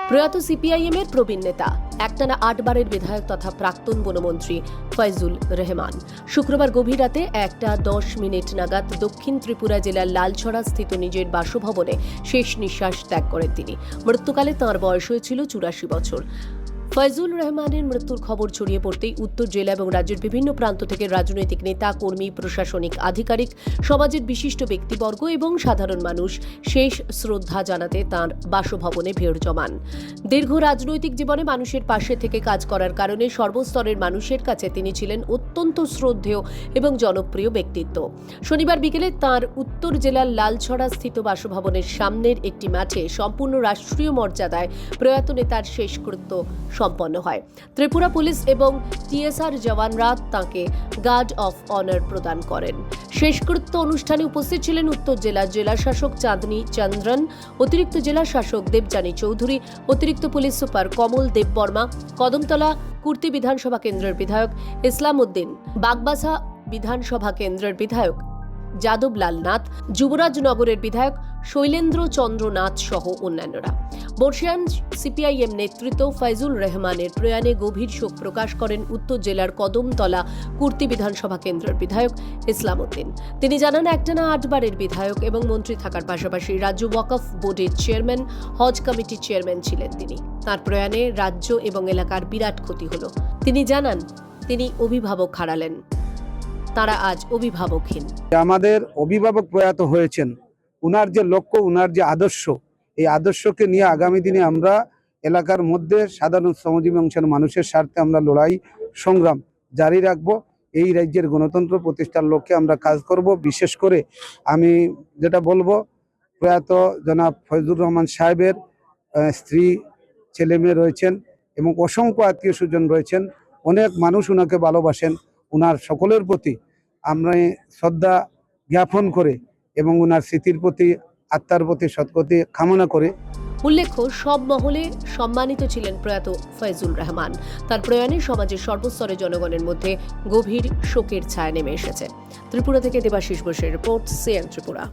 প্রয়াত সিপিআইএম এর প্রবীণ নেতা একটানা 8 বারের বিধায়ক তথা প্রাক্তন বনমন্ত্রী ফয়জুল রহমান শুক্রবার গভীর রাতে 1:10 নাগাদ দক্ষিণ ত্রিপুরা জেলার লালছড়া স্থিত নিজের বাসভবনে শেষ নিঃশ্বাস ত্যাগ করেন তিনি। মৃত্যুকালে তাঁর বয়স হয়েছিল 84 বছর। ফয়জুল রহমানের মৃত্যুর খবর ছড়িয়ে পড়তেই উত্তর জেলা এবং রাজ্যের বিভিন্ন প্রান্ত থেকে রাজনৈতিক নেতা, কর্মী, প্রশাসনিক আধিকারিক, সমাজের বিশিষ্ট ব্যক্তিবর্গ এবং সাধারণ মানুষ শেষ শ্রদ্ধা জানাতে তাঁর বাসভবনে ভিড় জমান। দীর্ঘ রাজনৈতিক জীবনে মানুষের পাশে থেকে কাজ করার কারণে সর্বস্তরের মানুষের কাছে তিনি ছিলেন অত্যন্ত শ্রদ্ধেয় এবং জনপ্রিয় ব্যক্তিত্ব। শনিবার বিকেলে তাঁর উত্তর জেলার লালছড়া স্থিত বাসভবনের সামনের একটি মাঠে সম্পূর্ণ রাষ্ট্রীয় মর্যাদায় প্রয়াত নেতার শেষকৃত্য সম্পন্ন হয়। ত্রিপুরা পুলিশ এবং টিএসআর জওয়ানরা তাঁকে গার্ড অফ অনার প্রদান করেন। শেষকৃত্য অনুষ্ঠানে উপস্থিত ছিলেন উত্তর জেলার জেলাশাসক চাঁদনী চন্দ্রন, অতিরিক্ত জেলাশাসক দেবযানী চৌধুরী, অতিরিক্ত পুলিশ সুপার কমল দেববর্মা, কদমতলা কুর্তি বিধানসভা কেন্দ্রের বিধায়ক ইসলাম উদ্দিন, বাগবাসা বিধানসভা কেন্দ্রের বিধায়ক যাদবলাল নাথ, যুবরাজনগরের বিধায়ক শৈলেন্দ্র চন্দ্র নাথ সহ অন্যান্যরা। বর্ষিয়ান সিপিআইএম নেতৃত্ব ফয়জুল রহমানের প্রয়াণে গভীর শোক প্রকাশ করেন উত্তর জেলার কদমতলা কুর্তি বিধানসভা কেন্দ্রের বিধায়ক ইসলাম উদ্দিন। তিনি জানান, একটানা 8 বারের বিধায়ক এবং মন্ত্রী থাকার পাশাপাশি রাজ্য ওয়াকফ বোর্ডের চেয়ারম্যান, হজ কমিটির চেয়ারম্যান ছিলেন তিনি। তাঁর প্রয়াণে রাজ্য এবং এলাকার বিরাট ক্ষতি হল। তিনি জানান, তিনি অভিভাবক হারালেন, তারা আজ অভিভাবকহীন। আমাদের অভিভাবক প্রয়াত হয়েছেন, উনার যে লক্ষ্য, উনার যে আদর্শ, এই আদর্শকে নিয়ে আগামী দিনে আমরা এলাকার মধ্যে সাধারণ শ্রমজীবী অংশের মানুষের স্বার্থে আমরা লড়াই সংগ্রাম জারি রাখবো। এই রাজ্যের গণতন্ত্র প্রতিষ্ঠার লক্ষ্যে আমরা কাজ করব। বিশেষ করে আমি যেটা বলবো, প্রয়াত জনাব ফয়জুর রহমান সাহেবের স্ত্রী, ছেলে মেয়ে রয়েছেন এবং অসংখ্য আত্মীয় স্বজন রয়েছেন। অনেক মানুষ উনাকে ভালোবাসেন। উনার সকলের প্রতি আমরা শ্রদ্ধা জ্ঞাপন করে এবং উনার স্মৃতির প্রতি, আত্মার প্রতি সদ্গতি কামনা করে। উল্লেখ্য, সব মহলে সম্মানিত ছিলেন প্রয়াত ফয়জুল রহমান। তার প্রয়াণে সমাজের সর্বস্তরের জনগণের মধ্যে গভীর শোকের ছায়া নেমে এসেছে। ত্রিপুরা থেকে দেবাশিস বসুর রিপোর্ট, সিএন ত্রিপুরা।